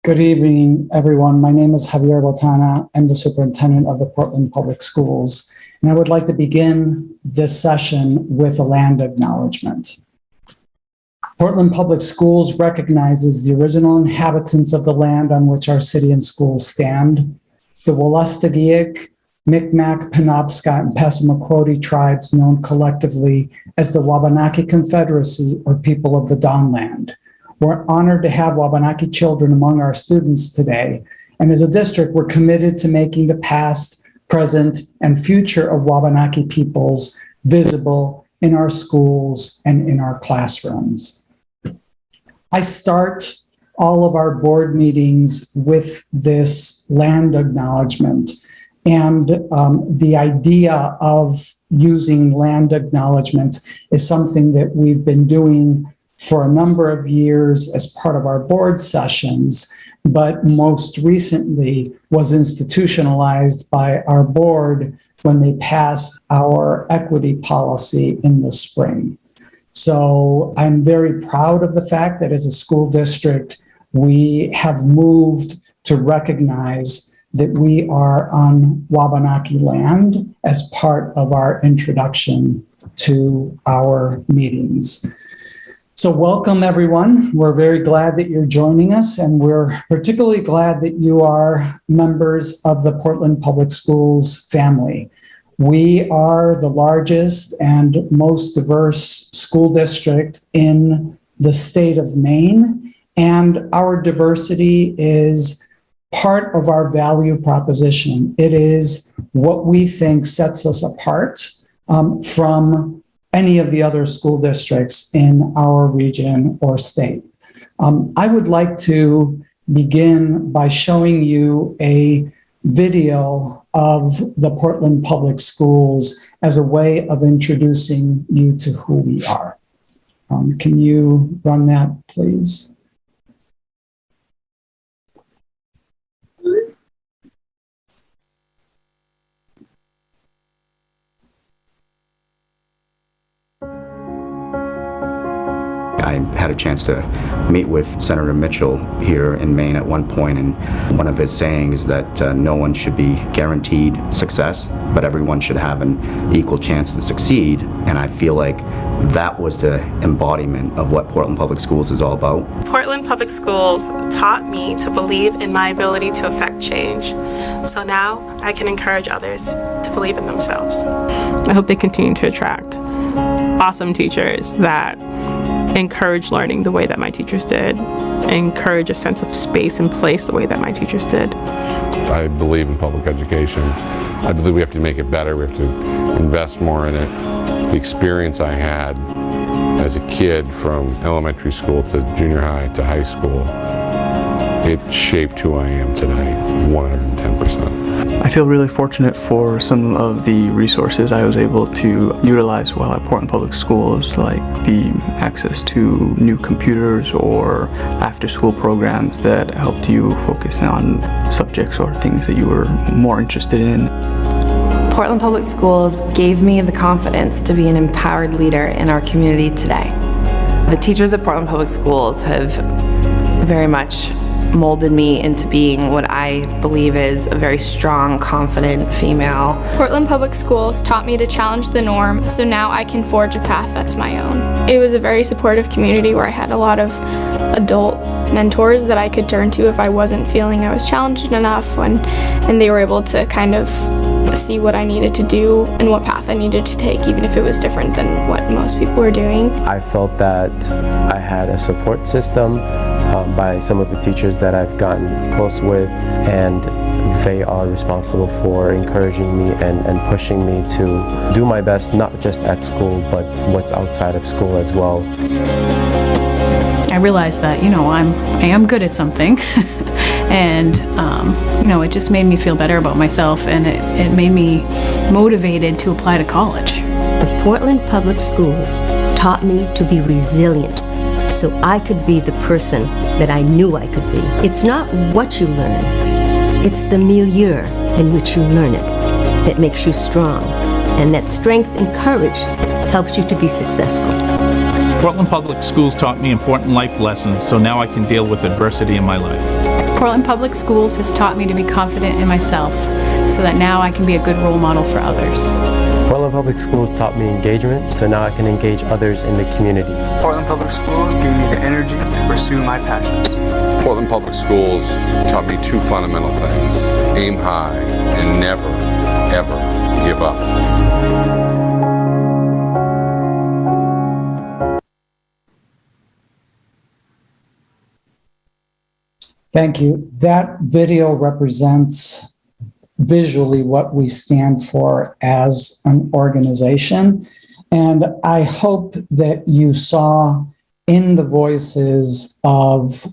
Good evening, everyone. My name is Xavier Botana. I'm the superintendent of the Portland Public Schools, and I would like to begin this session with a land acknowledgement. Portland Public Schools recognizes the original inhabitants of the land on which our city and schools stand, the Wolastoqiyik, Micmac, Penobscot, and Passamaquoddy tribes known collectively as the Wabanaki Confederacy or People of the Dawnland. We're honored to have Wabanaki children among our students today. And as a district, we're committed to making the past, present, and future of Wabanaki peoples visible in our schools and in our classrooms. I start all of our board meetings with this land acknowledgement. And the idea of using land acknowledgements is something that we've been doing for a number of years as part of our board sessions, but most recently was institutionalized by our board when they passed our equity policy in the spring. So I'm very proud of the fact that as a school district, we have moved to recognize that we are on Wabanaki land as part of our introduction to our meetings. So welcome, everyone. We're very glad that you're joining us, and we're particularly glad that you are members of the Portland Public Schools family. We are the largest and most diverse school district in the state of Maine, and our diversity is part of our value proposition. It is what we think sets us apart from any of the other school districts in our region or state. I would like to begin by showing you a video of the Portland Public Schools as a way of introducing you to who we are. Can you run that, please? I had a chance to meet with Senator Mitchell here in Maine at one point, and one of his sayings is that no one should be guaranteed success, but everyone should have an equal chance to succeed. And I feel like that was the embodiment of what Portland Public Schools is all about. Portland Public Schools taught me to believe in my ability to affect change. So now I can encourage others to believe in themselves. I hope they continue to attract awesome teachers that encourage learning the way that my teachers did, encourage a sense of space and place the way that my teachers did. I believe in public education. I believe we have to make it better. We have to invest more in it. The experience I had as a kid from elementary school to junior high to high school, it shaped who I am today, 110%. I feel really fortunate for some of the resources I was able to utilize while at Portland Public Schools, like the access to new computers or after-school programs that helped you focus on subjects or things that you were more interested in. Portland Public Schools gave me the confidence to be an empowered leader in our community today. The teachers at Portland Public Schools have very much molded me into being what I believe is a very strong, confident female. Portland Public Schools taught me to challenge the norm, so now I can forge a path that's my own. It was a very supportive community where I had a lot of adult mentors that I could turn to if I wasn't feeling I was challenged enough, and they were able to kind of see what I needed to do and what path I needed to take, even if it was different than what most people were doing. I felt that I had a support system by some of the teachers that I've gotten close with, and they are responsible for encouraging me and pushing me to do my best, not just at school, but what's outside of school as well. I realized that, I am good at something, and it just made me feel better about myself, and it made me motivated to apply to college. The Portland Public Schools taught me to be resilient, so I could be the person that I knew I could be. It's not what you learn, it's the milieu in which you learn it that makes you strong, and that strength and courage helps you to be successful. Portland Public Schools taught me important life lessons, so now I can deal with adversity in my life. Portland Public Schools has taught me to be confident in myself so that now I can be a good role model for others. Portland Public Schools taught me engagement, so now I can engage others in the community. Portland Public Schools gave me the energy to pursue my passions. Portland Public Schools taught me two fundamental things: aim high and never, ever give up. Thank you. That video represents visually what we stand for as an organization. And I hope that you saw in the voices of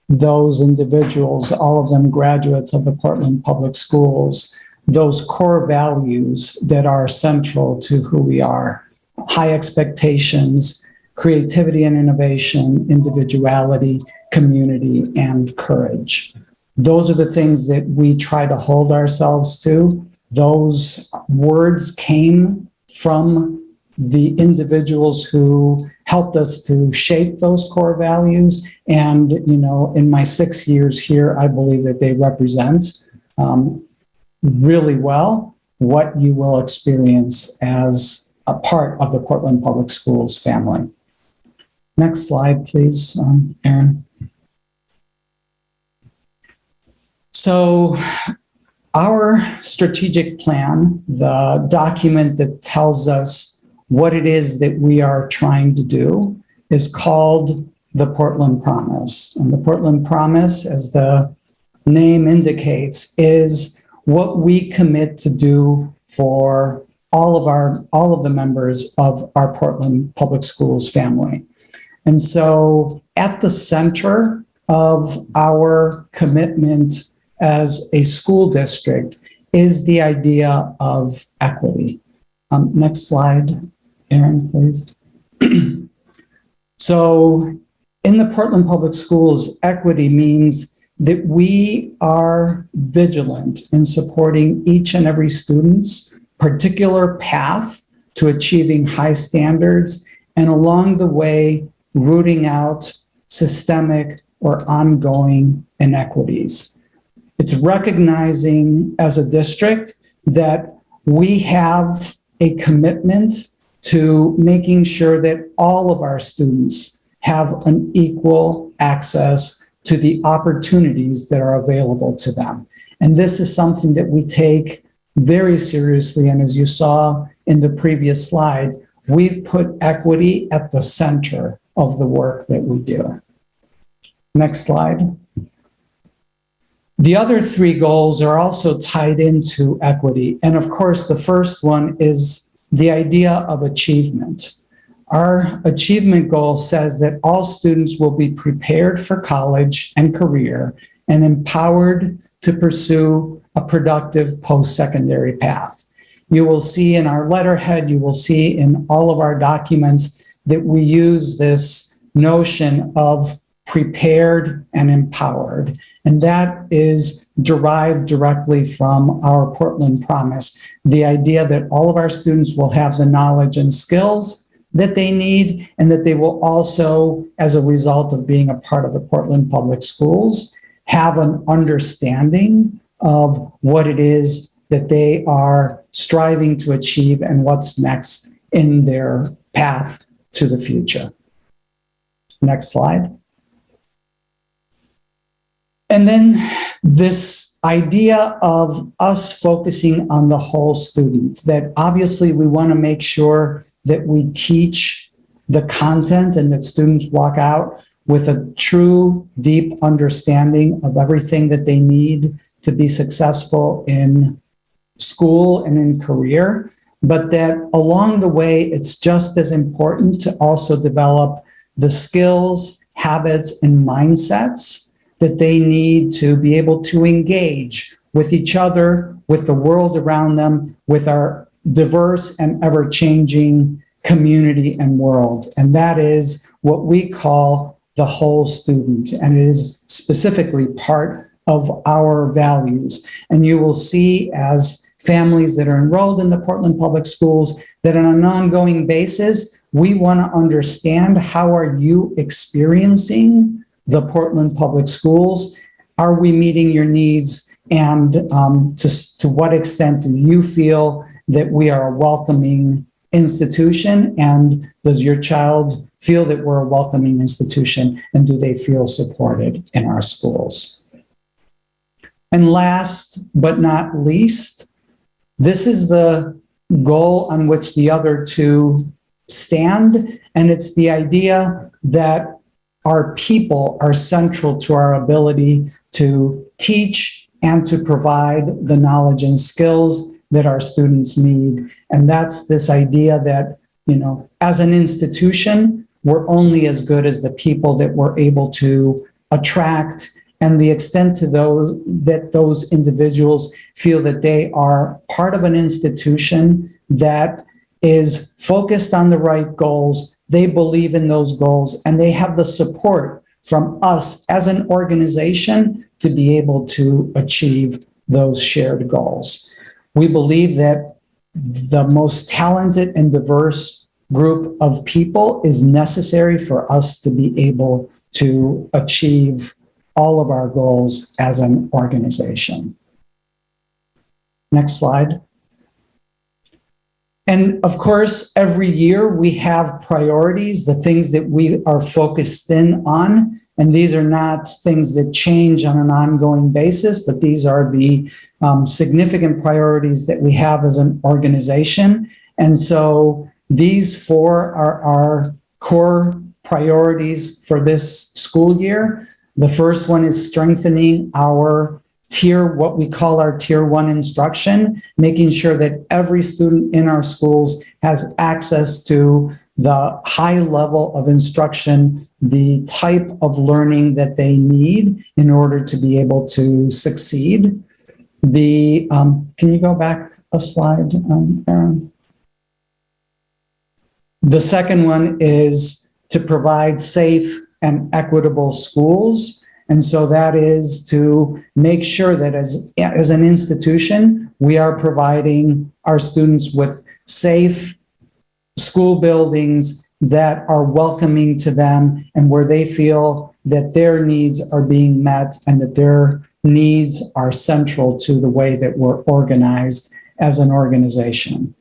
those individuals, all of them graduates of the Portland Public Schools, those core values that are central to who we are: high expectations, creativity and innovation, individuality, community, and courage. Those are the things that we try to hold ourselves to. Those words came from the individuals who helped us to shape those core values. And, you know, in my 6 years here, I believe that they represent really well what you will experience as a part of the Portland Public Schools family. Next slide, please, Aaron. So our strategic plan, the document that tells us what it is that we are trying to do, is called the Portland Promise. And the Portland Promise, as the name indicates, is what we commit to do for all of the members of our Portland Public Schools family. And so at the center of our commitment as a school district is the idea of equity. Next slide, Aaron, please. So in the Portland Public Schools, equity means that we are vigilant in supporting each and every student's particular path to achieving high standards, and along the way, rooting out systemic or ongoing inequities. It's recognizing as a district that we have a commitment to making sure that all of our students have an equal access to the opportunities that are available to them. And this is something that we take very seriously. And as you saw in the previous slide, we've put equity at the center of the work that we do. Next slide. The other three goals are also tied into equity. And of course, the first one is the idea of achievement. Our achievement goal says that all students will be prepared for college and career and empowered to pursue a productive post-secondary path. You will see in our letterhead, you will see in all of our documents that we use this notion of prepared and empowered. And that is derived directly from our Portland Promise, the idea that all of our students will have the knowledge and skills that they need, and that they will also, as a result of being a part of the Portland Public Schools, have an understanding of what it is that they are striving to achieve and what's next in their path to the future. Next slide. And then this idea of us focusing on the whole student, that obviously we want to make sure that we teach the content and that students walk out with a true, deep understanding of everything that they need to be successful in school and in career, but that along the way, it's just as important to also develop the skills, habits, and mindsets that they need to be able to engage with each other, with the world around them, with our diverse and ever-changing community and world. And that is what we call the whole student. And it is specifically part of our values. And you will see as families that are enrolled in the Portland Public Schools that on an ongoing basis, we want to understand how are you experiencing the Portland Public Schools are we meeting your needs, and to what extent do you feel that we are a welcoming institution, and does your child feel that we're a welcoming institution, and do they feel supported in our schools? And last but not least, this is the goal on which the other two stand, and it's the idea that our people are central to our ability to teach and to provide the knowledge and skills that our students need. And that's this idea that, as an institution, we're only as good as the people that we're able to attract, and the extent to those individuals feel that they are part of an institution that is focused on the right goals, they believe in those goals, and they have the support from us as an organization to be able to achieve those shared goals. We believe that the most talented and diverse group of people is necessary for us to be able to achieve all of our goals as an organization. Next slide. And of course, every year we have priorities, the things that we are focused in on. And these are not things that change on an ongoing basis, but these are the significant priorities that we have as an organization. And so these four are our core priorities for this school year. The first one is strengthening our what we call our tier 1 instruction, making sure that every student in our schools has access to the high level of instruction, the type of learning that they need in order to be able to succeed. Can you go back a slide, Aaron? The second one is to provide safe and equitable schools. And so that is to make sure that as an institution, we are providing our students with safe school buildings that are welcoming to them and where they feel that their needs are being met and that their needs are central to the way that we're organized as an organization.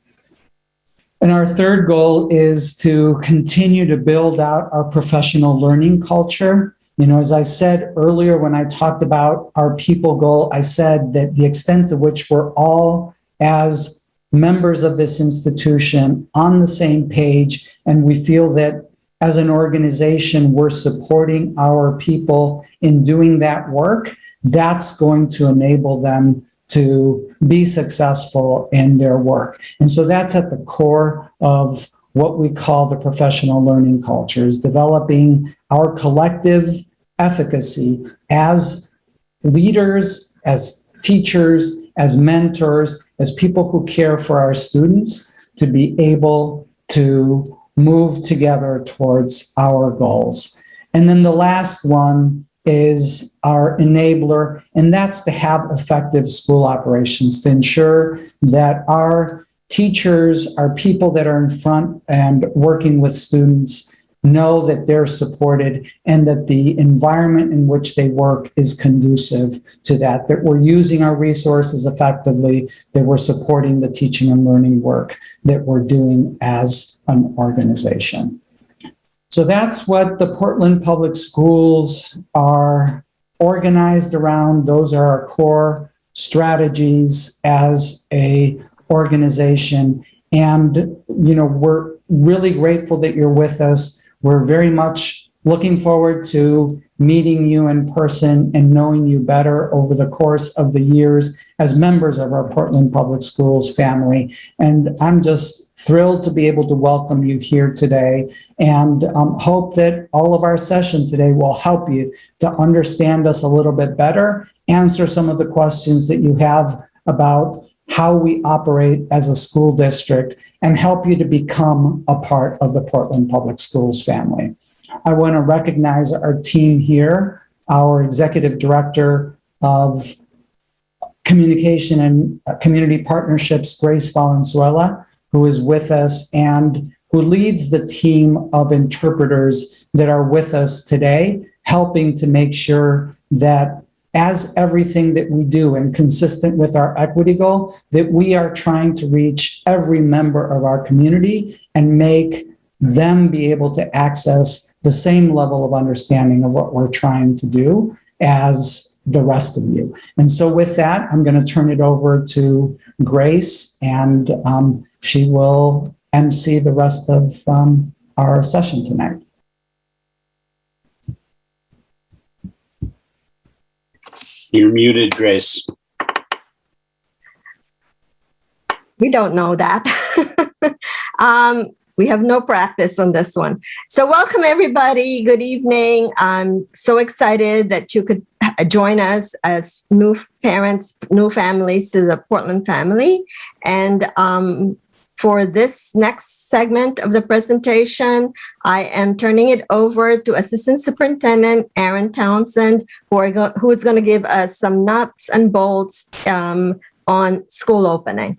And our third goal is to continue to build out our professional learning culture. As I said earlier, when I talked about our people goal, I said that the extent to which we're all, as members of this institution, on the same page, and we feel that as an organization, we're supporting our people in doing that work, that's going to enable them to be successful in their work. And so that's at the core of what we call the professional learning culture, is developing our collective efficacy as leaders, as teachers, as mentors, as people who care for our students, to be able to move together towards our goals. And then the last one is our enabler, and that's to have effective school operations, to ensure that our teachers, our people that are in front and working with students, know that they're supported and that the environment in which they work is conducive to that we're using our resources effectively, that we're supporting the teaching and learning work that we're doing as an organization. So that's what the Portland Public Schools are organized around. Those are our core strategies as a organization. And, we're really grateful that you're with us. We're very much looking forward to meeting you in person and knowing you better over the course of the years as members of our Portland Public Schools family. And I'm just thrilled to be able to welcome you here today, and hope that all of our session today will help you to understand us a little bit better, answer some of the questions that you have about how we operate as a school district, and help you to become a part of the Portland Public Schools family. I want to recognize our team here, our Executive Director of Communication and Community Partnerships, Grace Valenzuela, who is with us and who leads the team of interpreters that are with us today, helping to make sure that as everything that we do and consistent with our equity goal, that we are trying to reach every member of our community and make them be able to access the same level of understanding of what we're trying to do as the rest of you. And so with that, I'm going to turn it over to Grace, and she will MC the rest of our session tonight. You're muted, Grace. We don't know that. We have no practice on this one. So welcome, everybody. Good evening. I'm so excited that you could join us as new parents, new families to the Portland family. And for this next segment of the presentation, I am turning it over to Assistant Superintendent Aaron Townsend, who is going to give us some nuts and bolts on school opening.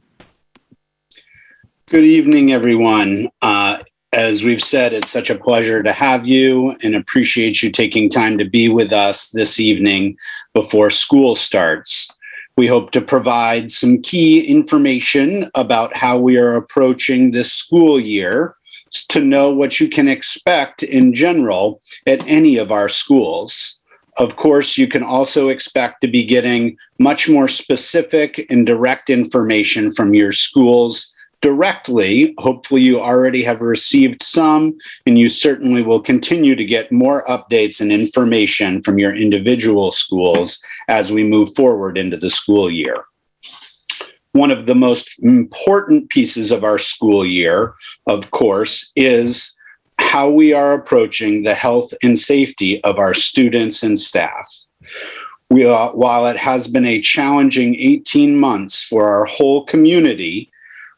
Good evening, everyone. As we've said, it's such a pleasure to have you and appreciate you taking time to be with us this evening before school starts. We hope to provide some key information about how we are approaching this school year to know what you can expect in general at any of our schools. Of course, you can also expect to be getting much more specific and direct information from your schools directly. Hopefully you already have received some, and you certainly will continue to get more updates and information from your individual schools as we move forward into the school year. One of the most important pieces of our school year, of course, is how we are approaching the health and safety of our students and staff. While it has been a challenging 18 months for our whole community,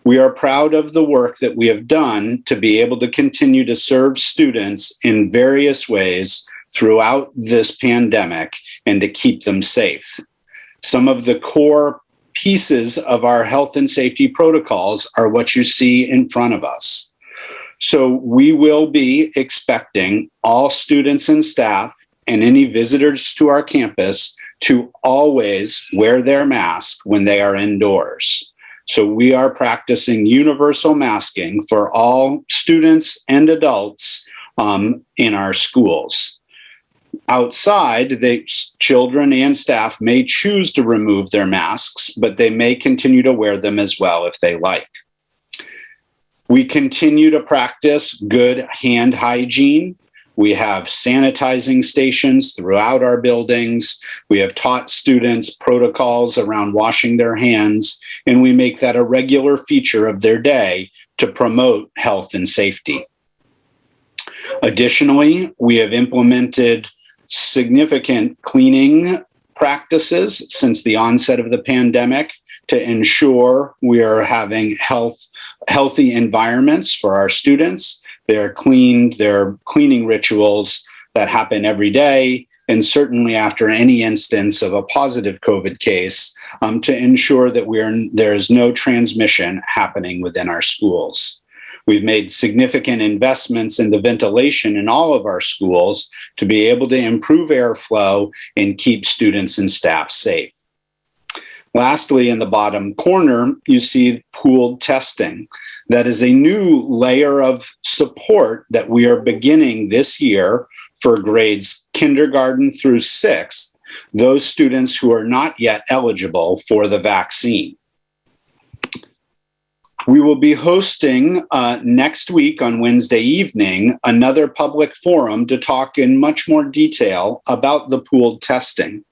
we are proud of the work that we have done to be able to continue to serve students in various ways throughout this pandemic and to keep them safe. Some of the core pieces of our health and safety protocols are what you see in front of us. So we will be expecting all students and staff and any visitors to our campus to always wear their mask when they are indoors. So we are practicing universal masking for all students and adults in our schools. Outside, the children and staff may choose to remove their masks, but they may continue to wear them as well if they like. We continue to practice good hand hygiene. We have sanitizing stations throughout our buildings. We have taught students protocols around washing their hands, and we make that a regular feature of their day to promote health and safety. Additionally, we have implemented significant cleaning practices since the onset of the pandemic to ensure we are having healthy environments for our students. They're cleaned, they're cleaning rituals that happen every day, and certainly after any instance of a positive COVID case, to ensure that there is no transmission happening within our schools. We've made significant investments in the ventilation in all of our schools to be able to improve airflow and keep students and staff safe. Lastly, in the bottom corner, you see pooled testing. That is a new layer of support that we are beginning this year for grades kindergarten through 6th, those students who are not yet eligible for the vaccine. We will be hosting next week on Wednesday evening another public forum to talk in much more detail about the pooled testing.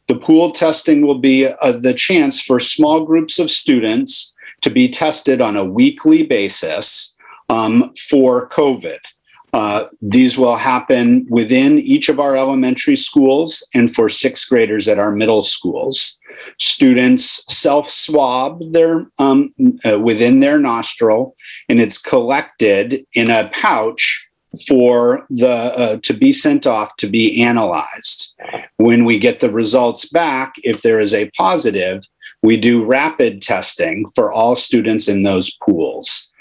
The pooled testing will be the chance for small groups of students to be tested on a weekly basis for COVID. These will happen within each of our elementary schools and for 6th graders at our middle schools. Students self-swab within their nostril, and it's collected in a pouch for to be sent off to be analyzed. When we get the results back, if there is a positive, we do rapid testing for all students in those pools.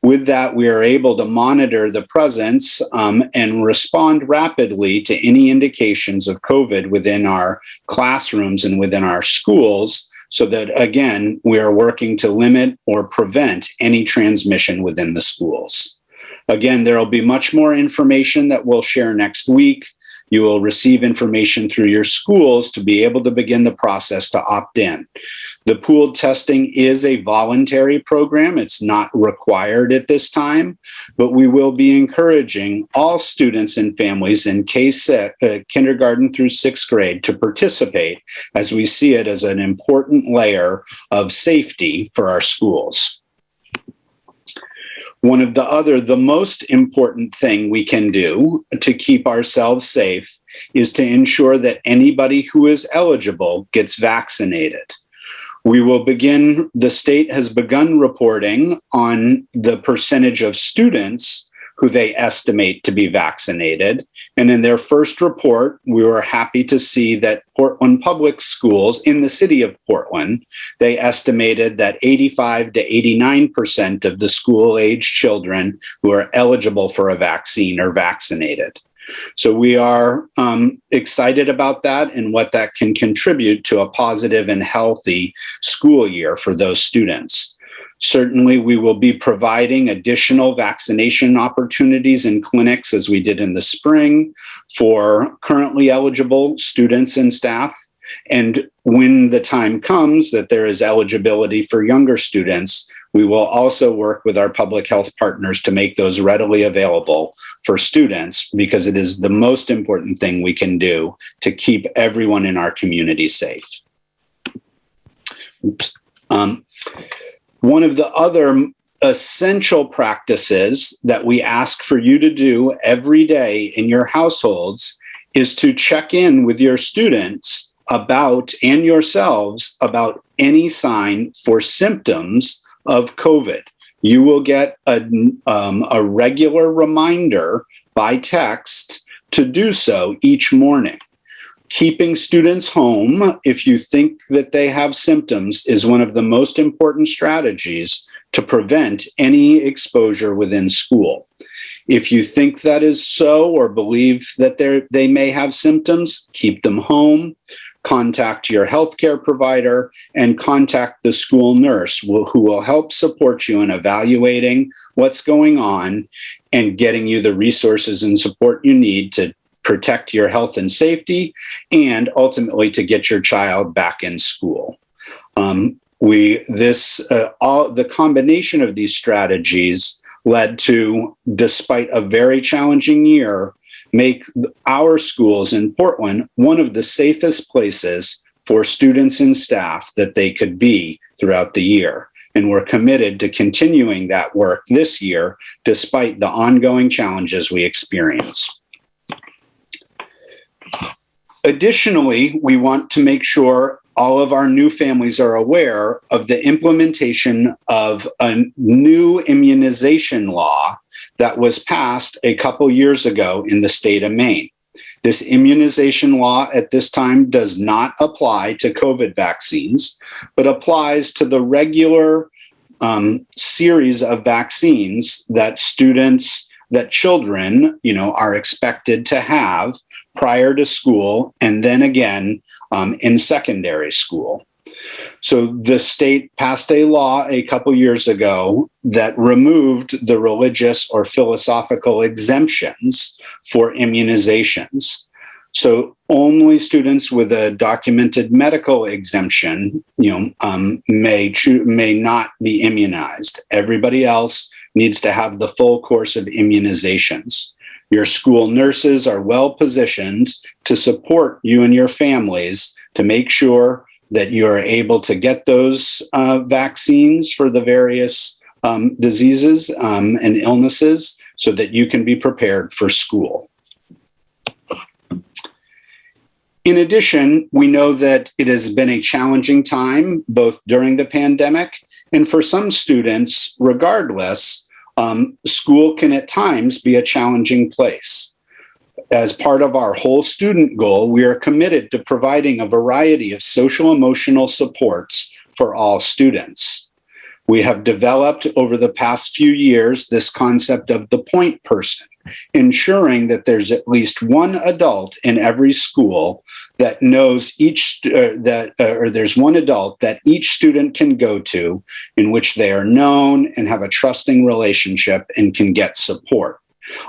With that, we are able to monitor the presence and respond rapidly to any indications of COVID within our classrooms and within our schools, so that, again, we are working to limit or prevent any transmission within the schools. Again, there will be much more information that we'll share next week. You will receive information through your schools to be able to begin the process to opt in. The pooled testing is a voluntary program. It's not required at this time, but we will be encouraging all students and families in kindergarten through sixth grade to participate, as we see it as an important layer of safety for our schools. One of the most important thing we can do to keep ourselves safe is to ensure that anybody who is eligible gets vaccinated. The state has begun reporting on the percentage of students who they estimate to be vaccinated. And in their first report, we were happy to see that Portland Public Schools in the city of Portland, they estimated that 85 to 89% of the school-age children who are eligible for a vaccine are vaccinated. So we are excited about that and what that can contribute to a positive and healthy school year for those students. Certainly, we will be providing additional vaccination opportunities in clinics, as we did in the spring, for currently eligible students and staff. And when the time comes that there is eligibility for younger students, we will also work with our public health partners to make those readily available for students, because it is the most important thing we can do to keep everyone in our community safe. One of the other essential practices that we ask for you to do every day in your households is to check in with your students about, and yourselves, about any sign for symptoms of COVID. You will get a regular reminder by text to do so each morning. Keeping students home, if you think that they have symptoms, is one of the most important strategies to prevent any exposure within school. If you think that is so, or believe that they may have symptoms, keep them home, contact your healthcare provider, and contact the school nurse who will help support you in evaluating what's going on and getting you the resources and support you need to protect your health and safety, and ultimately to get your child back in school. The combination of these strategies led to, despite a very challenging year, make our schools in Portland one of the safest places for students and staff that they could be throughout the year. And we're committed to continuing that work this year, despite the ongoing challenges we experience. Additionally, we want to make sure all of our new families are aware of the implementation of a new immunization law that was passed a couple years ago in the state of Maine. This immunization law at this time does not apply to COVID vaccines, but applies to the regular series of vaccines that children, are expected to have prior to school, and then again in secondary school. So the state passed a law a couple years ago that removed the religious or philosophical exemptions for immunizations. So only students with a documented medical exemption, may not be immunized. Everybody else needs to have the full course of immunizations. Your school nurses are well positioned to support you and your families to make sure that you are able to get those vaccines for the various diseases and illnesses so that you can be prepared for school. In addition, we know that it has been a challenging time, both during the pandemic and for some students, regardless, school can at times be a challenging place. As part of our whole student goal, we are committed to providing a variety of social emotional supports for all students. We have developed over the past few years this concept of the point person, ensuring that there's at least one adult in every school that knows there's one adult that each student can go to, in which they are known and have a trusting relationship and can get support.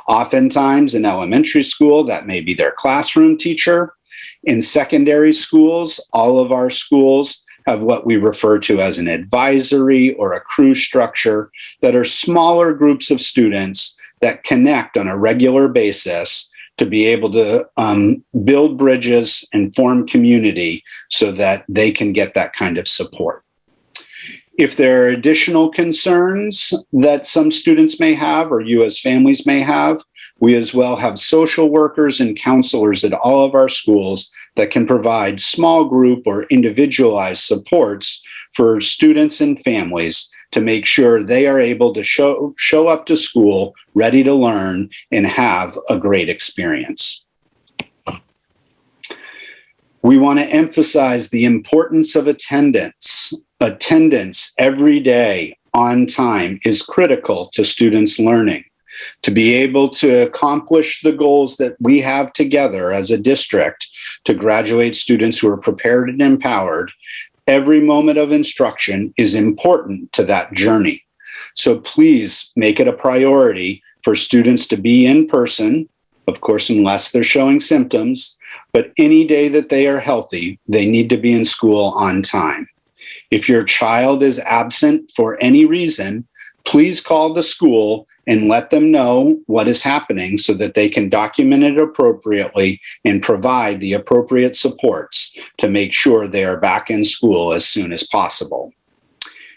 Oftentimes in elementary school, that may be their classroom teacher. In secondary schools, all of our schools have what we refer to as an advisory or a crew structure that are smaller groups of students that connect on a regular basis to be able to build bridges and form community so that they can get that kind of support. If there are additional concerns that some students may have or you as families may have, we as well have social workers and counselors at all of our schools that can provide small group or individualized supports for students and families to make sure they are able to show up to school ready to learn and have a great experience. We want to emphasize the importance of attendance. Attendance every day on time is critical to students' learning. To be able to accomplish the goals that we have together as a district to graduate students who are prepared and empowered, every moment of instruction is important to that journey. So please make it a priority for students to be in person, of course, unless they're showing symptoms, but any day that they are healthy, they need to be in school on time. If your child is absent for any reason, please call the school and let them know what is happening so that they can document it appropriately and provide the appropriate supports to make sure they are back in school as soon as possible.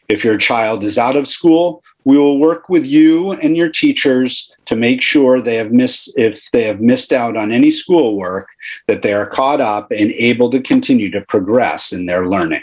If your child is out of school, we will work with you and your teachers to make sure if they have missed out on any schoolwork, that they are caught up and able to continue to progress in their learning.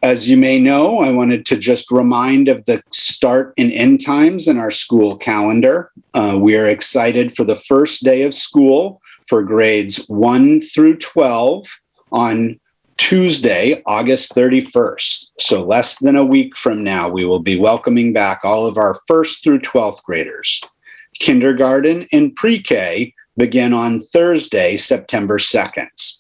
As you may know, I wanted to just remind of the start and end times in our school calendar. We are excited for the first day of school for grades 1 through 12 on Tuesday, August 31st. So less than a week from now, we will be welcoming back all of our 1st through 12th graders. Kindergarten and pre-K begin on Thursday, September 2nd.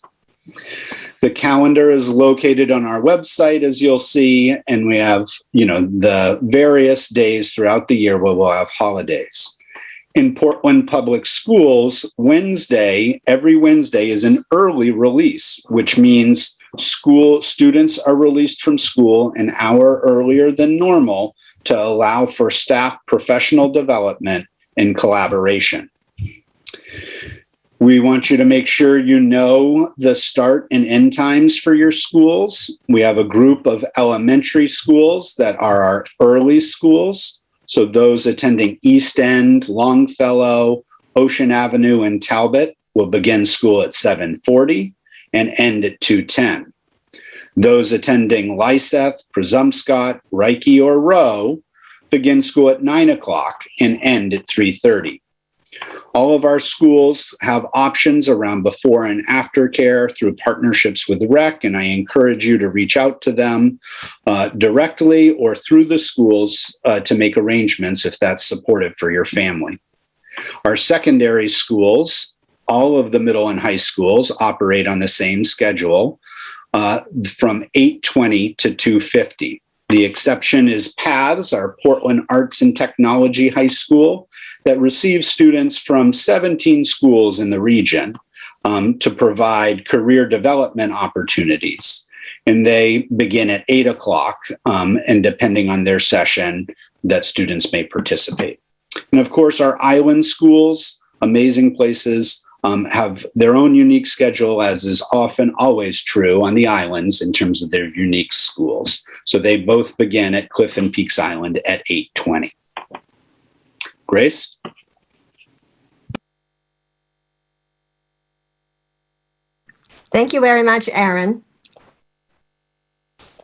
The calendar is located on our website, as you'll see, and we have, the various days throughout the year where we'll have holidays. In Portland Public Schools, every Wednesday is an early release, which means school students are released from school an hour earlier than normal to allow for staff professional development and collaboration. We want you to make sure you know the start and end times for your schools. We have a group of elementary schools that are our early schools. So those attending East End, Longfellow, Ocean Avenue, and Talbot will begin school at 7:40 and end at 2:10. Those attending Lyseth, Presumpscot, Reiki, or Rowe begin school at 9 o'clock and end at 3:30. All of our schools have options around before and after care through partnerships with REC, and I encourage you to reach out to them directly or through the schools to make arrangements if that's supportive for your family. Our secondary schools, all of the middle and high schools, operate on the same schedule from 8:20 to 2:50. The exception is PATHS, our Portland Arts and Technology High School, that receives students from 17 schools in the region to provide career development opportunities. And they begin at 8 o'clock, and depending on their session, that students may participate. And of course, our island schools, amazing places, have their own unique schedule, as is often always true on the islands in terms of their unique schools. So they both begin at Cliff and Peaks Island at 8:20. Grace? Thank you very much, Aaron.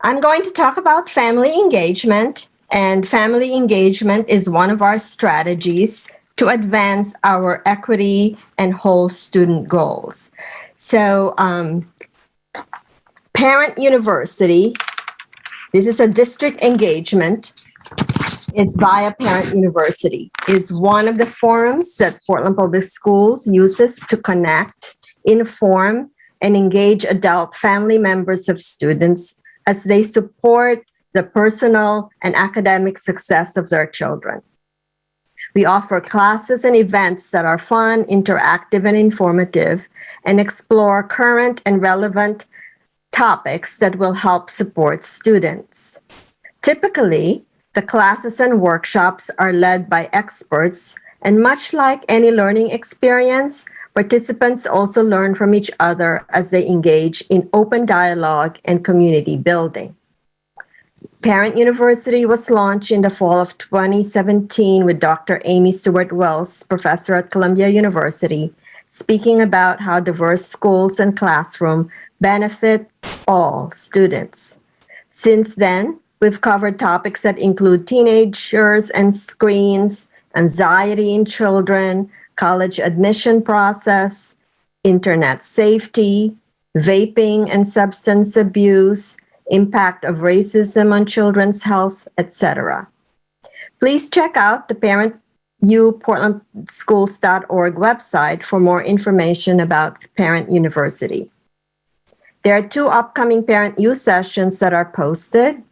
I'm going to talk about family engagement, and family engagement is one of our strategies to advance our equity and whole student goals. So, Parent University This is a district engagement. It's via Parent University. It's one of the forums that Portland Public Schools uses to connect, inform, and engage adult family members of students as they support the personal and academic success of their children. We offer classes and events that are fun, interactive, and informative, and explore current and relevant topics that will help support students. Typically, the classes and workshops are led by experts, and much like any learning experience, participants also learn from each other as they engage in open dialogue and community building. Parent University was launched in the fall of 2017 with Dr. Amy Stewart Wells, professor at Columbia University, speaking about how diverse schools and classroom benefit all students. Since then, we've covered topics that include teenagers and screens, anxiety in children, college admission process, internet safety, vaping and substance abuse, impact of racism on children's health, etc. Please check out the parentuportlandschools.org website for more information about Parent University. There are 2 upcoming Parent U sessions that are posted,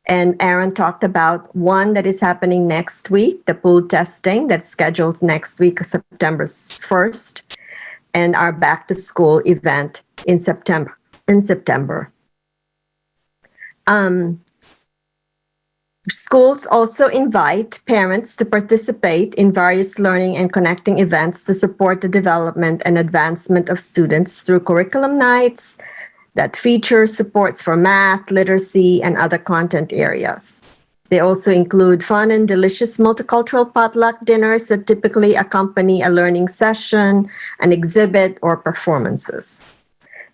and Aaron talked about one that is happening next week, the pool testing that's scheduled next week, September 1st, and our back to school event in September. Schools also invite parents to participate in various learning and connecting events to support the development and advancement of students through curriculum nights that feature supports for math, literacy, and other content areas. They also include fun and delicious multicultural potluck dinners that typically accompany a learning session, an exhibit, or performances.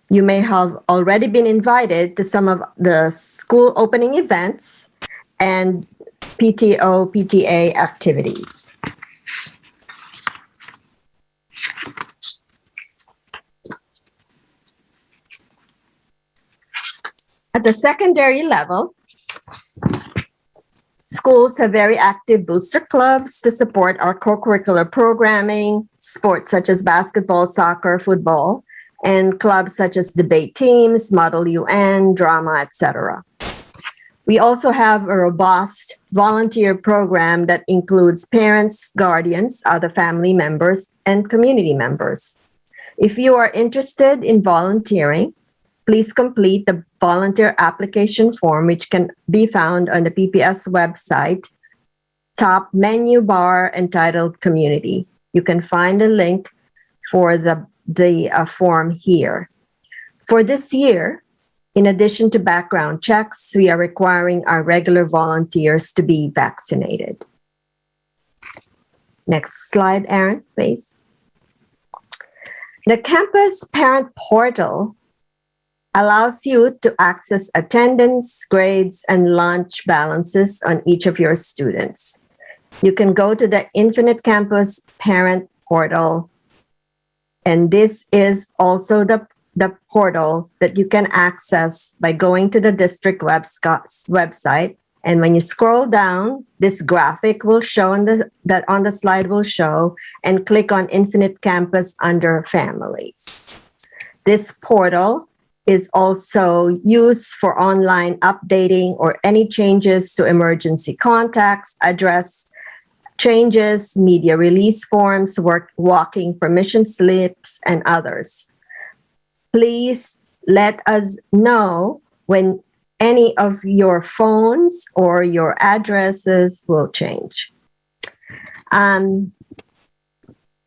You may have already been invited to some of the school opening events and PTO, PTA activities. At the secondary level, schools have very active booster clubs to support our co-curricular programming, sports such as basketball, soccer, football, and clubs such as debate teams, Model UN, drama, etc. We also have a robust volunteer program that includes parents, guardians, other family members, and community members. If you are interested in volunteering, please complete the volunteer application form, which can be found on the PPS website, top menu bar entitled Community. You can find a link for the form here. For this year, in addition to background checks, we are requiring our regular volunteers to be vaccinated. Next slide, Aaron, please. The campus parent portal allows you to access attendance, grades, and lunch balances on each of your students. You can go to the Infinite Campus Parent Portal, and this is also the portal that you can access by going to the district website. And when you scroll down, this graphic will show on the slide will show, and click on Infinite Campus under Families. This portal is also used for online updating or any changes to emergency contacts, address changes, media release forms, walking permission slips, and others. Please let us know when any of your phones or your addresses will change. When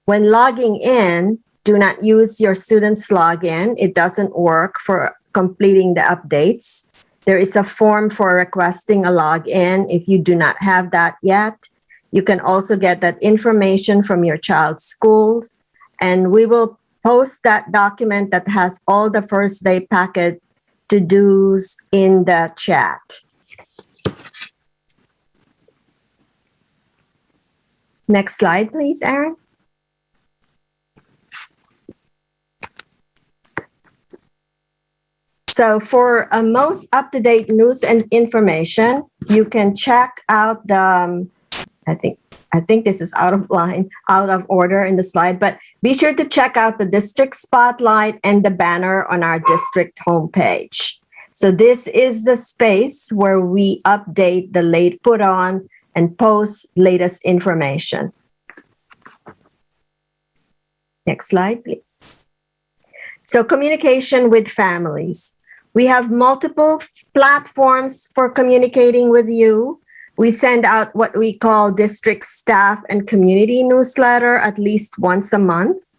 logging in, do not use your student's login. It doesn't work for completing the updates. There is a form for requesting a login if you do not have that yet. You can also get that information from your child's schools, and we will post that document that has all the first day packet to-dos in the chat. Next slide, please, Aaron. So for most up-to-date news and information, you can check out the, I think this is out of order in the slide, but be sure to check out the district spotlight and the banner on our district homepage. So this is the space where we update the put on and post latest information. Next slide, please. So communication with families. We have multiple platforms for communicating with you. We send out what we call district staff and community newsletter at least once a month.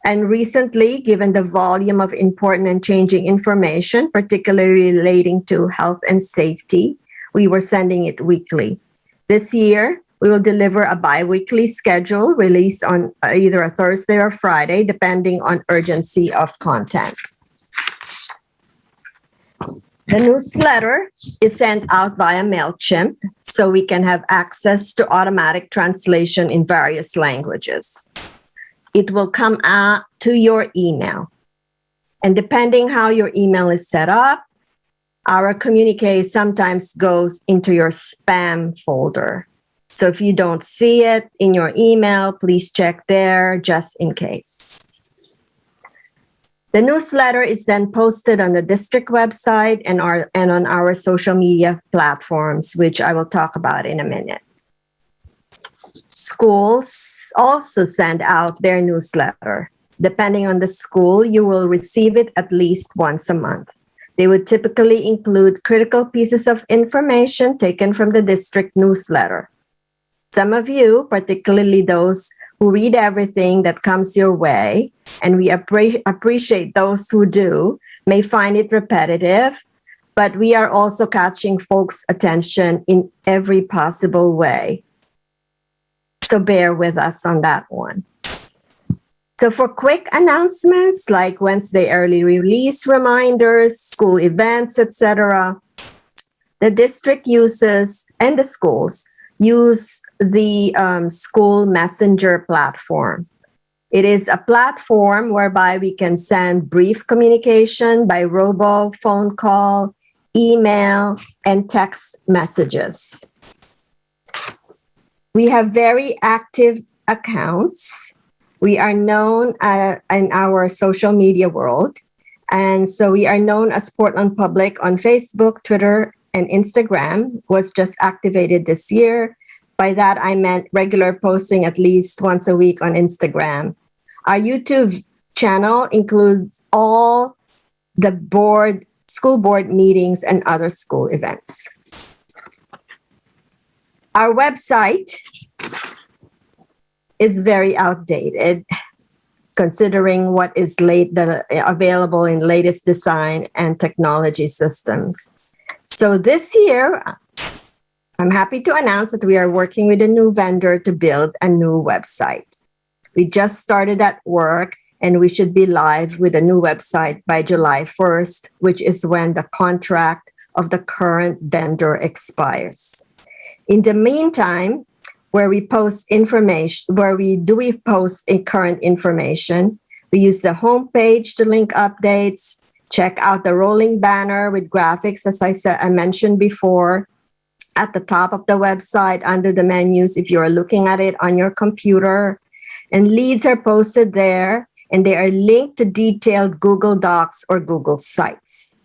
And recently, given the volume of important and changing information, particularly relating to health and safety, we were sending it weekly. This year, we will deliver a bi-weekly schedule released on either a Thursday or Friday, depending on urgency of content. The newsletter is sent out via MailChimp, so we can have access to automatic translation in various languages. It will come out to your email. And depending how your email is set up, our communique sometimes goes into your spam folder. So if you don't see it in your email, please check there just in case. The newsletter is then posted on the district website and on our social media platforms, which I will talk about in a minute. Schools also send out their newsletter. Depending on the school, you will receive it at least once a month. They would typically include critical pieces of information taken from the district newsletter. Some of you, particularly those who read everything that comes your way, and we appreciate those who do, may find it repetitive, but we are also catching folks' attention in every possible way. So bear with us on that one. So for quick announcements like Wednesday early release reminders, school events, etc., the district uses and the schools use the school messenger platform. It is a platform whereby we can send brief communication by robo, phone call, email, and text messages. We have very active accounts. We are known in our social media world. And so we are known as Portland Public on Facebook, Twitter, and Instagram was just activated this year. By that, I meant regular posting at least once a week on Instagram. Our YouTube channel includes all the school board meetings and other school events. Our website is very outdated, considering what is available in latest design and technology systems. So this year, I'm happy to announce that we are working with a new vendor to build a new website. We just started that work, and we should be live with a new website by July 1st, which is when the contract of the current vendor expires. In the meantime, where we post information, we post current information, we use the homepage to link updates, check out the rolling banner with graphics, as I mentioned before, at the top of the website under the menus if you are looking at it on your computer. And leads are posted there, and they are linked to detailed Google Docs or Google Sites.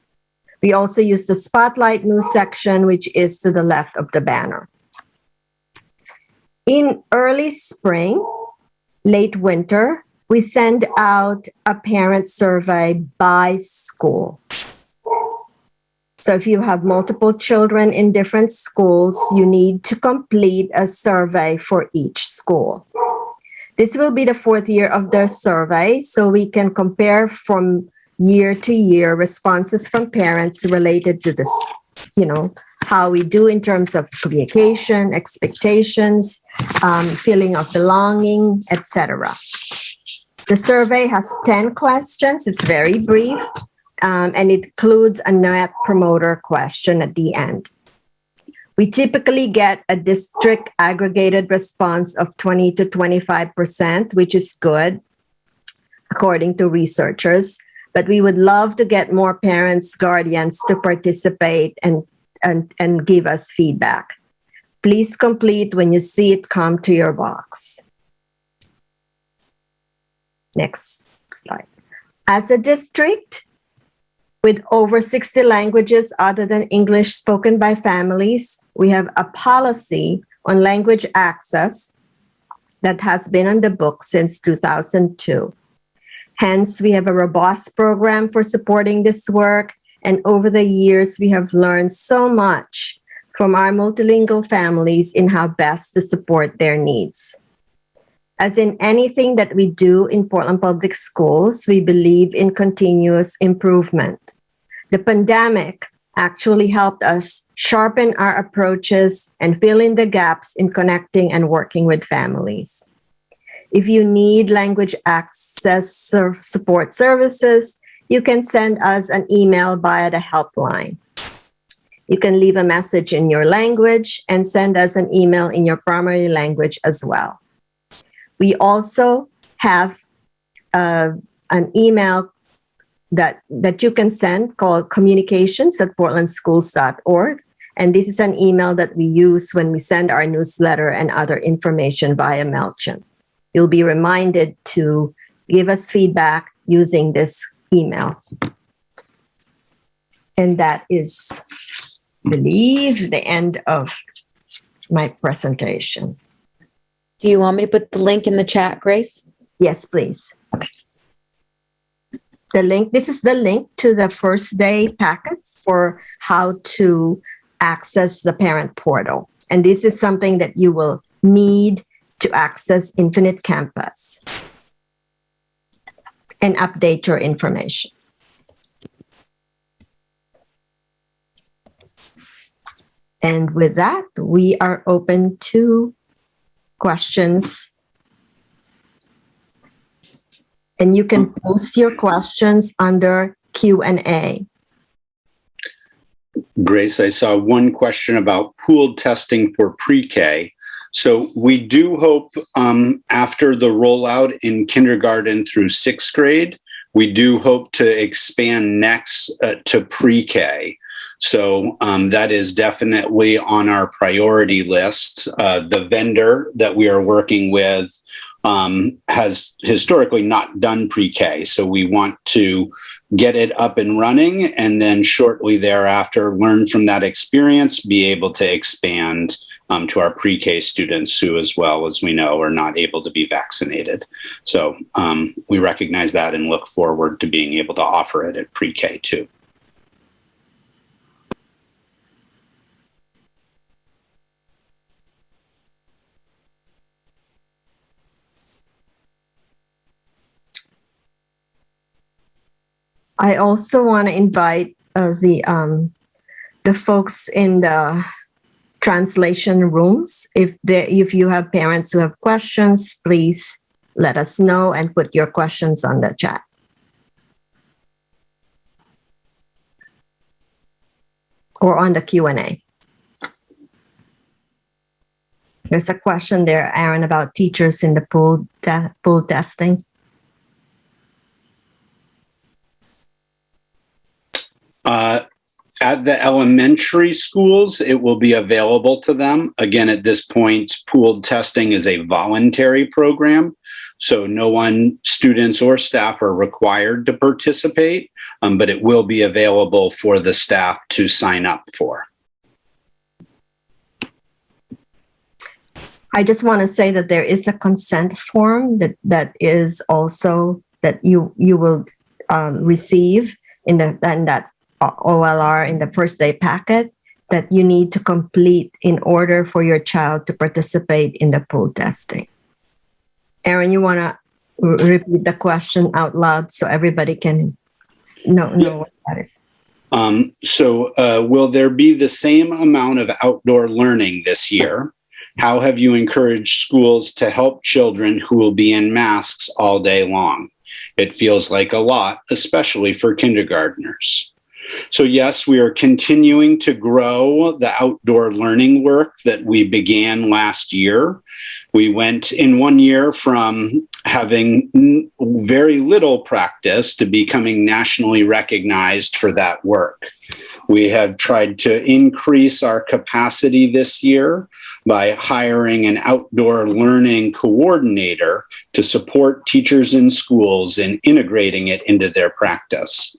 We also use the Spotlight news section, which is to the left of the banner. In early spring, late winter, we send out a parent survey by school. So if you have multiple children in different schools, you need to complete a survey for each school. This will be the 4th year of the survey, so we can compare from year to year responses from parents related to this, how we do in terms of communication, expectations, feeling of belonging, etc. The survey has 10 questions. It's very brief, and it includes a net promoter question at the end. We typically get a district aggregated response of 20 to 25%, which is good, according to researchers. but we would love to get more parents, guardians to participate and give us feedback. Please complete when you see it come to your box. Next slide. As a district with over 60 languages other than English spoken by families, we have a policy on language access that has been on the book since 2002. Hence, we have a robust program for supporting this work, and over the years, we have learned so much from our multilingual families in how best to support their needs. As in anything that we do in Portland Public Schools, we believe in continuous improvement. The pandemic actually helped us sharpen our approaches and fill in the gaps in connecting and working with families. If you need language access support services, you can send us an email via the helpline. You can leave a message in your language and send us an email in your primary language as well. We also have an email that you can send called communications@portlandschools.org. And this is an email that we use when we send our newsletter and other information via MailChimp. You'll be reminded to give us feedback using this email. And that is, I believe, the end of my presentation. Do you want me to put the link in the chat, Grace? Yes, please. Okay. The link, this is the link to the first day packets for how to access the parent portal. And this is something that you will need to access Infinite Campus and update your information. And with that, we are open to questions. And you can post your questions under Q&A. Grace, I saw one question about pooled testing for pre-K. So we do hope after the rollout in kindergarten through sixth grade, we do hope to expand next to pre-K. So that is definitely on our priority list. The vendor that we are working with has historically not done pre-K. So we want to get it up and running, and then shortly thereafter, learn from that experience, be able to expand to our pre-K students who, as well as we know, are not able to be vaccinated. So we recognize that and look forward to being able to offer it at pre-K too. I also want to invite the folks in the translation rooms. If you have parents who have questions, please let us know and put your questions on the chat. Or on the Q&A. There's a question there, Aaron, about teachers in the pool testing. At the elementary schools, it will be available to them. Again, at this point, pooled testing is a voluntary program. So no one, students or staff, are required to participate, but it will be available for the staff to sign up for. I just want to say that there is a consent form that is also that you will receive in that OLR in the first day packet that you need to complete in order for your child to participate in the pool testing. Aaron, you want to repeat the question out loud so everybody can know what that is? Will there be the same amount of outdoor learning this year? How have you encouraged schools to help children who will be in masks all day long? It feels like a lot, especially for kindergartners. So yes, we are continuing to grow the outdoor learning work that we began last year. We went in 1 year from having very little practice to becoming nationally recognized for that work. We have tried to increase our capacity this year by hiring an outdoor learning coordinator to support teachers in schools in integrating it into their practice.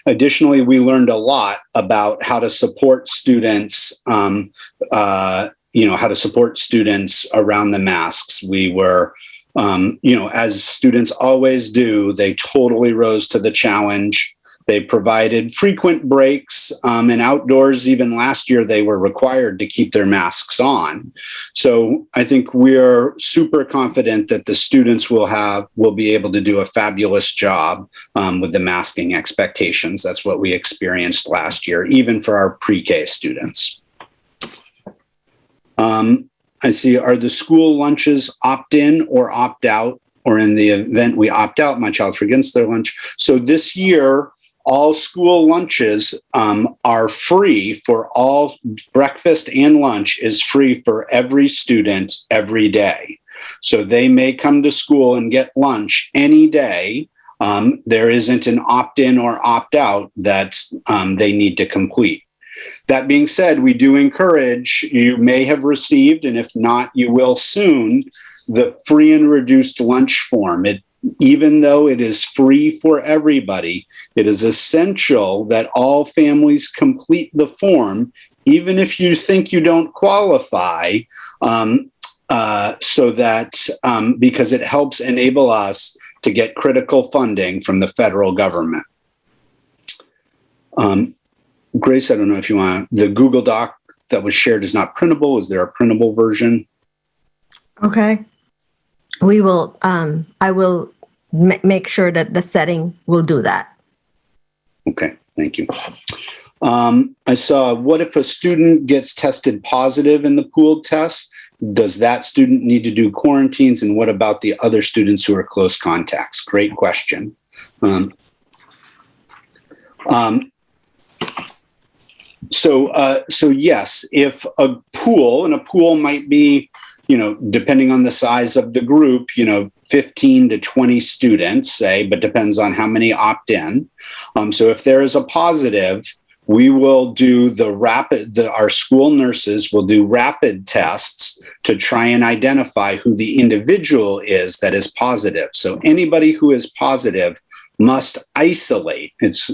Additionally, we learned a lot about how to support students, how to support students around the masks. We were, as students always do, they totally rose to the challenge. They provided frequent breaks, and outdoors, even last year, they were required to keep their masks on. So I think we are super confident that the students will be able to do a fabulous job with the masking expectations. That's what we experienced last year, even for our pre-K students. I see, are the school lunches opt-in or opt-out? Or in the event we opt out, my child forgets their lunch. So this year, all school lunches are free for all. Breakfast and lunch is free for every student every day. So they may come to school and get lunch any day. There isn't an opt-in or opt-out that they need to complete. That being said, we do encourage, you may have received, and if not, you will soon, the free and reduced lunch form. Even though it is free for everybody, it is essential that all families complete the form, even if you think you don't qualify, so that because it helps enable us to get critical funding from the federal government. Grace, I don't know if you want, the Google Doc that was shared is not printable. Is there a printable version? Okay. We will, I will make sure that the setting will do that. Okay, thank you. I saw, what if a student gets tested positive in the pooled test? Does that student need to do quarantines? And what about the other students who are close contacts? Great question. So yes, if a pool, and a pool might be, depending on the size of the group, 15 to 20 students, say, but depends on how many opt in. So if there is a positive, we will do our school nurses will do rapid tests to try and identify who the individual is that is positive. So anybody who is positive must isolate. It's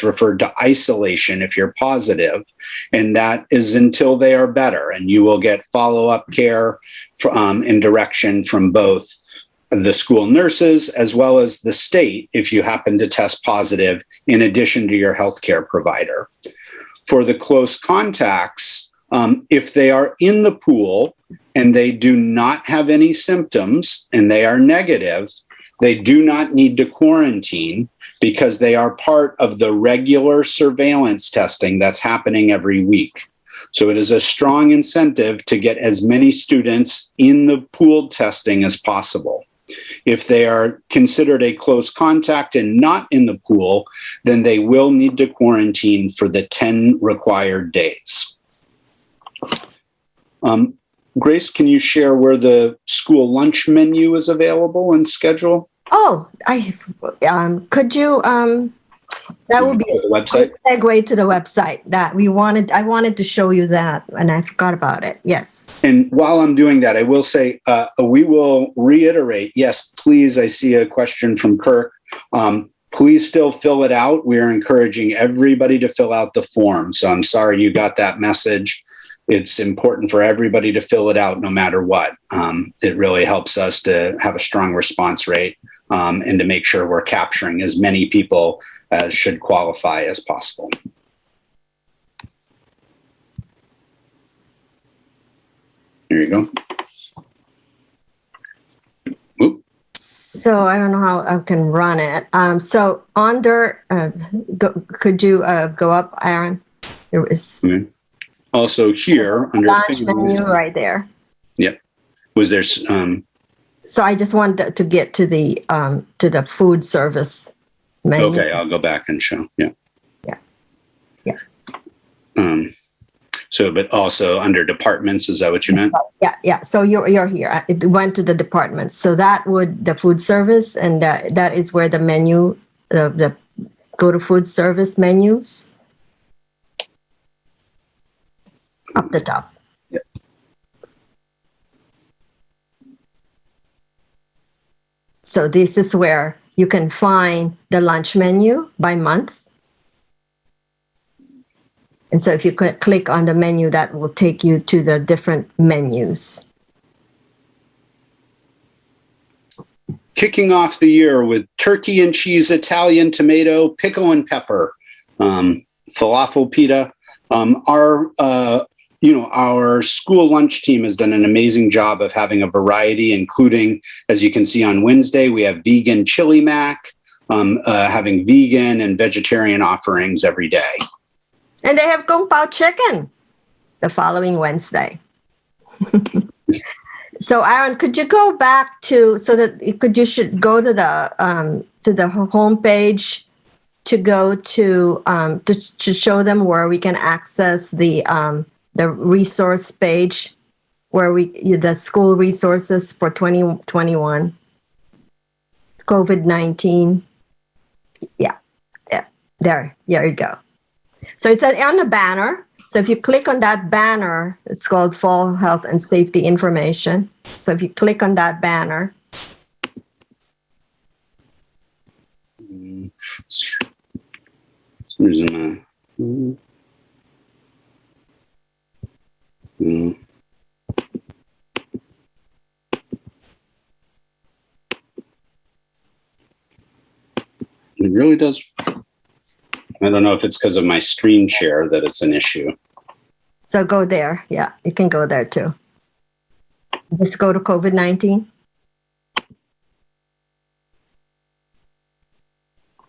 referred to isolation if you're positive, and that is until they are better. And you will get follow-up care and direction from both the school nurses as well as the state if you happen to test positive, in addition to your healthcare provider. For the close contacts, if they are in the pool and they do not have any symptoms and they are negative, they do not need to quarantine because they are part of the regular surveillance testing that's happening every week. So it is a strong incentive to get as many students in the pooled testing as possible. If they are considered a close contact and not in the pool, then they will need to quarantine for the 10 required days. Grace, can you share where the school lunch menu is available and schedule? Oh, could you, that will be the website. A segue to the website that I wanted to show you that and I forgot about it. Yes. And while I'm doing that, I will say, we will reiterate, yes, please. I see a question from Kirk. Please still fill it out. We are encouraging everybody to fill out the form. So I'm sorry you got that message. It's important for everybody to fill it out no matter what. It really helps us to have a strong response rate and to make sure we're capturing as many people as should qualify as possible. There you go. Oop. So I don't know how I can run it. So under, could you go up, Aaron? There was also here under launch menu right there. Yep. Was there? So I just wanted to get to the food service menu. Okay, I'll go back and show. Yeah. Yeah. So, but also under departments, is that what you meant? Yeah. So you're here. It went to the departments. So that would the food service, and that is where the menu, the go to food service menus up the top. Yep. So this is where you can find the lunch menu by month. And so if you click on the menu, that will take you to the different menus. Kicking off the year with turkey and cheese, Italian tomato, pickle and pepper, falafel pita. Our school lunch team has done an amazing job of having a variety, including, as you can see on Wednesday, we have vegan chili mac, having vegan and vegetarian offerings every day. And they have kung pao chicken the following Wednesday. So, Aaron, could you go back to you should go to the homepage to go to show them where we can access the resource page where the school resources for 2021 COVID-19. Yeah, there you go. So it's on the banner. So if you click on that banner, it's called Fall Health and Safety Information. So if you click on that banner. It really does. I don't know if it's because of my screen share that it's an issue. So go there. Yeah, you can go there too. Just go to COVID-19.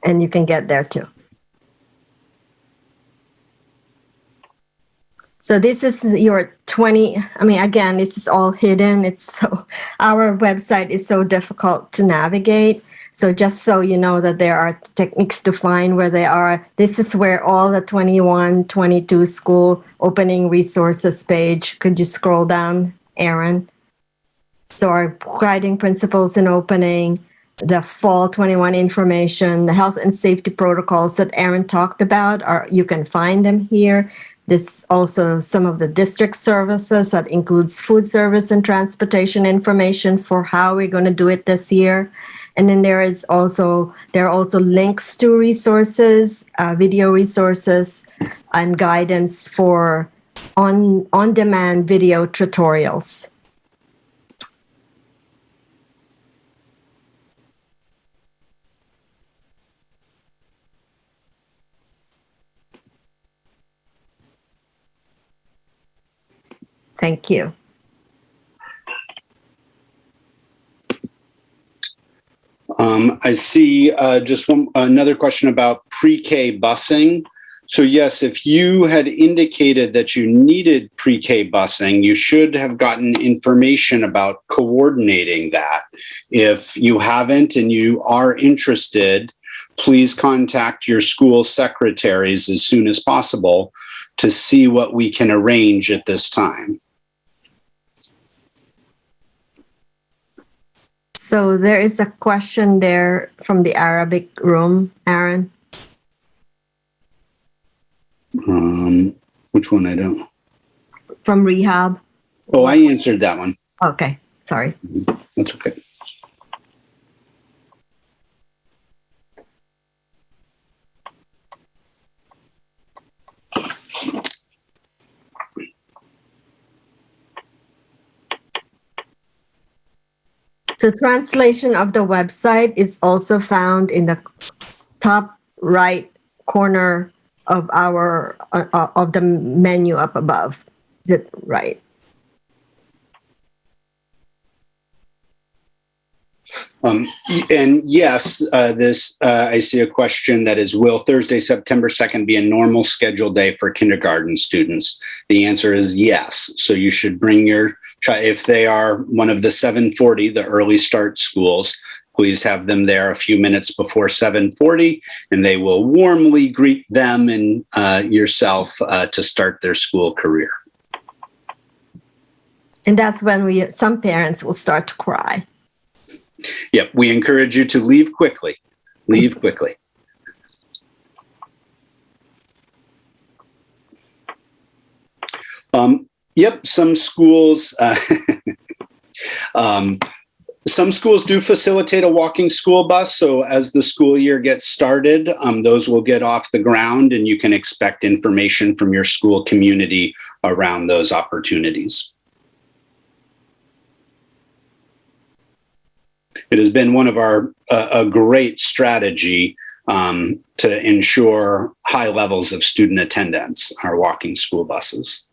And you can get there too. So this is your 20, again, this is all hidden. Our website is so difficult to navigate. So just so you know that there are techniques to find where they are. This is where all the 21-22 school opening resources page. Could you scroll down, Aaron? So our guiding principles in opening, the fall 21 information, the health and safety protocols that Aaron talked about, you can find them here. This also some of the district services that includes food service and transportation information for how we're going to do it this year. And then there are also links to resources, video resources, and guidance for on-demand video tutorials. Thank you. I see just another question about pre-K busing. So yes, if you had indicated that you needed pre-K busing, you should have gotten information about coordinating that. If you haven't and you are interested, please contact your school secretaries as soon as possible to see what we can arrange at this time. So there is a question there from the Arabic room, Aaron. Which one? I don't. From rehab. Oh, I answered that one. Okay, sorry. That's okay. So translation of the website is also found in the top right corner of our of the menu up above. Is it right? And yes, I see a question that is, will Thursday, September 2nd be a normal scheduled day for kindergarten students? The answer is yes. So you should bring your child, if they are one of the 740, the early start schools, please have them there a few minutes before 7:40, and they will warmly greet them and yourself to start their school career. And that's when some parents will start to cry. Yep, we encourage you to leave quickly. Leave quickly. Yep, some schools do facilitate a walking school bus. So as the school year gets started, those will get off the ground, and you can expect information from your school community around those opportunities. It has been one of a great strategy to ensure high levels of student attendance, our walking school buses.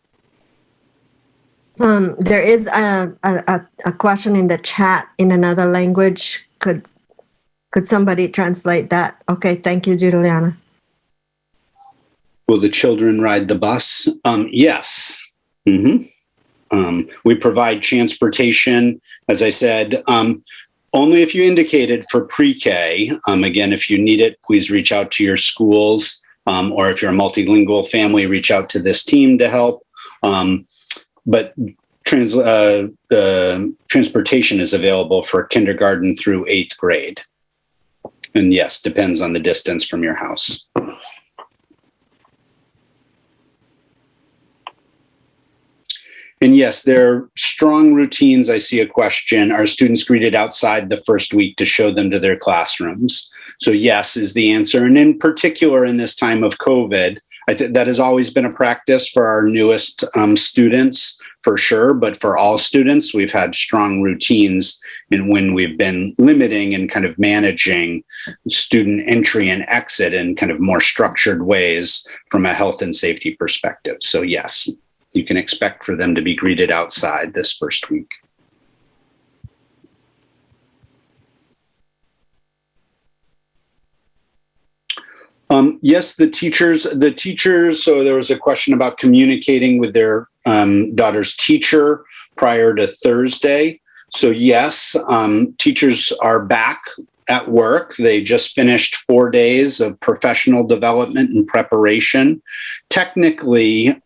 There is a question in the chat in another language. Could somebody translate that? Okay, thank you, Juliana. Will the children ride the bus? Yes. We provide transportation, as I said, only if you indicated for pre-K. Again, if you need it, please reach out to your schools, or if you're a multilingual family, reach out to this team to help. But transportation is available for kindergarten through 8th grade. And yes, depends on the distance from your house. And yes, there are strong routines. I see a question. Are students greeted outside the first week to show them to their classrooms? So yes is the answer. And in particular, in this time of COVID, I think that has always been a practice for our newest students, for sure. But for all students, we've had strong routines in when we've been limiting and kind of managing student entry and exit in kind of more structured ways from a health and safety perspective. So yes, you can expect for them to be greeted outside this first week. Yes, the teachers, so there was a question about communicating with their daughter's teacher prior to Thursday. So yes, teachers are back at work. They just finished 4 days of professional development and preparation. Technically,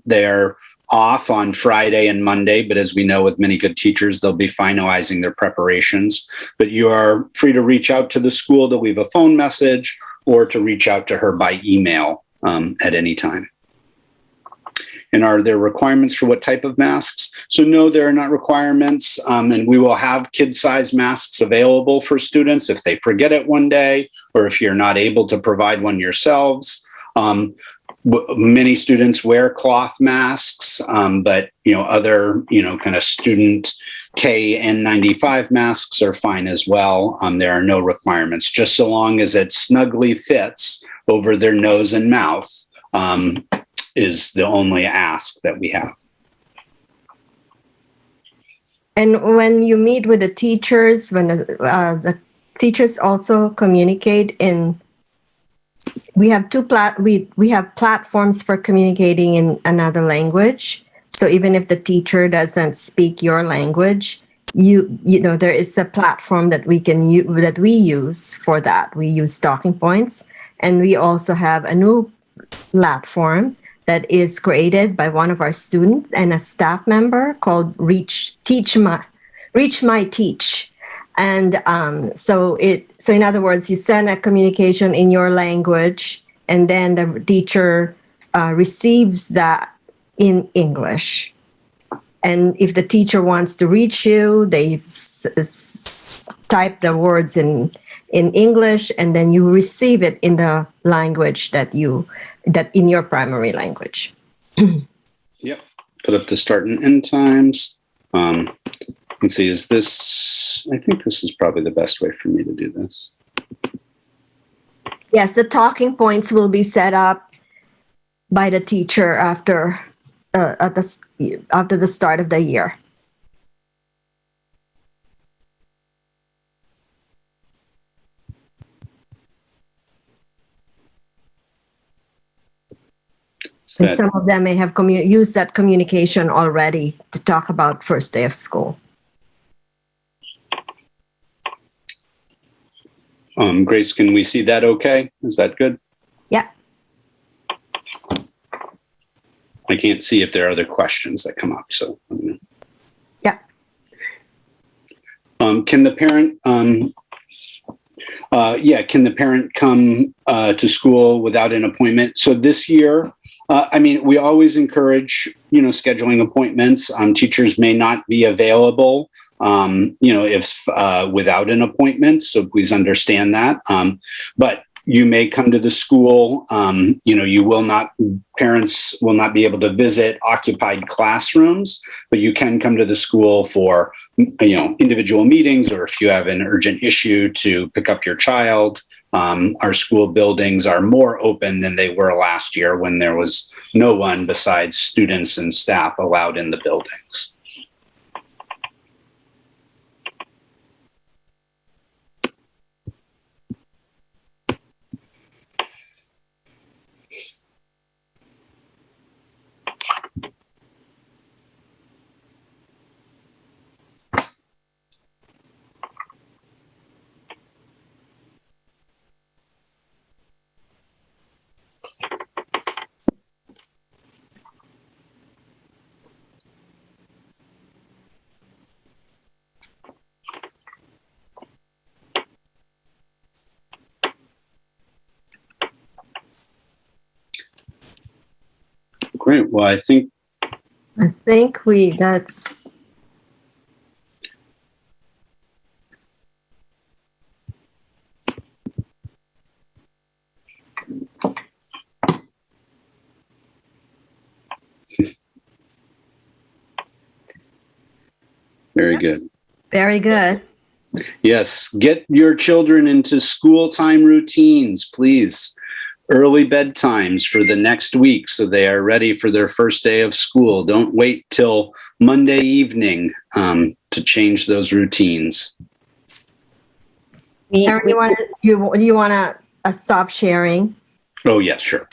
they're off on Friday and Monday, but as we know with many good teachers, they'll be finalizing their preparations. But you are free to reach out to the school to leave a phone message or to reach out to her by email at any time. And are there requirements for what type of masks? So no, there are not requirements. And we will have kid-size masks available for students if they forget it one day, or if you're not able to provide one yourselves. Many students wear cloth masks, but other kind of student KN95 masks are fine as well. There are no requirements, just so long as it snugly fits over their nose and mouth is the only ask that we have. And when you meet with the teachers, when the teachers also communicate in, we have we have platforms for communicating in another language. So even if the teacher doesn't speak your language, there is a platform that we can that we use for that. We use talking points, and we also have a new platform that is created by one of our students and a staff member called Reach My Teach. And so in other words, you send a communication in your language, and then the teacher receives that in English. And if the teacher wants to reach you, they type the words in English, and then you receive it in the language that in your primary language. Yep. Put up the start and end times. Let's see, I think this is probably the best way for me to do this. Yes, the talking points will be set up by the teacher after the start of the year. And some of them may have used that communication already to talk about first day of school. Grace, can we see that okay? Is that good? Yeah. I can't see if there are other questions that come up, so. Yeah. Can the parent, can the parent come to school without an appointment? So this year, we always encourage, scheduling appointments. Teachers may not be available, if without an appointment. So please understand that. But you may come to the school. Parents will not be able to visit occupied classrooms, but you can come to the school for, individual meetings, or if you have an urgent issue to pick up your child. Our school buildings are more open than they were last year when there was no one besides students and staff allowed in the buildings. Great. Well, I think that's. very good. Very good. Yes. Get your children into school time routines, please. Early bedtimes for the next week so they are ready for their first day of school. Don't wait till Monday evening to change those routines. Everyone, you want to stop sharing? Oh, yes, sure.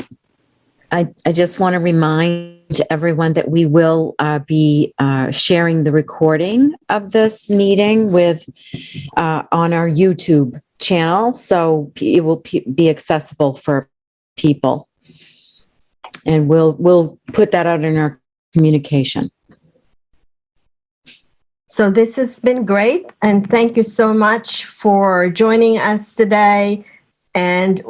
I just want to remind everyone that we will be sharing the recording of this meeting on our YouTube channel, so it will be accessible for people, and we'll put that out in our communication. So this has been great, and thank you so much for joining us today, and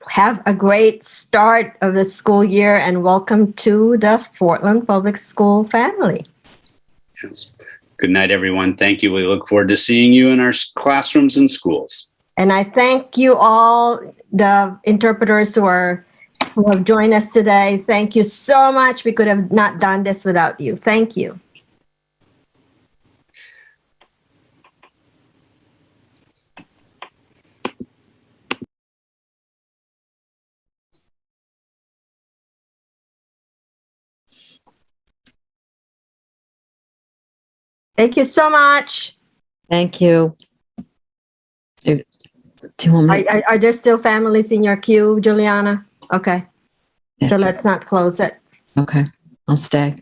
have a great start of the school year, and welcome to the Portland Public School family. Yes. Good night, everyone. Thank you. We look forward to seeing you in our classrooms and schools. And I thank you all, the interpreters who have joined us today. Thank you so much. We could have not done this without you. Thank you. Thank you so much. Thank you. Are there still families in your queue, Juliana? Okay. Yeah. So let's not close it. Okay, I'll stay.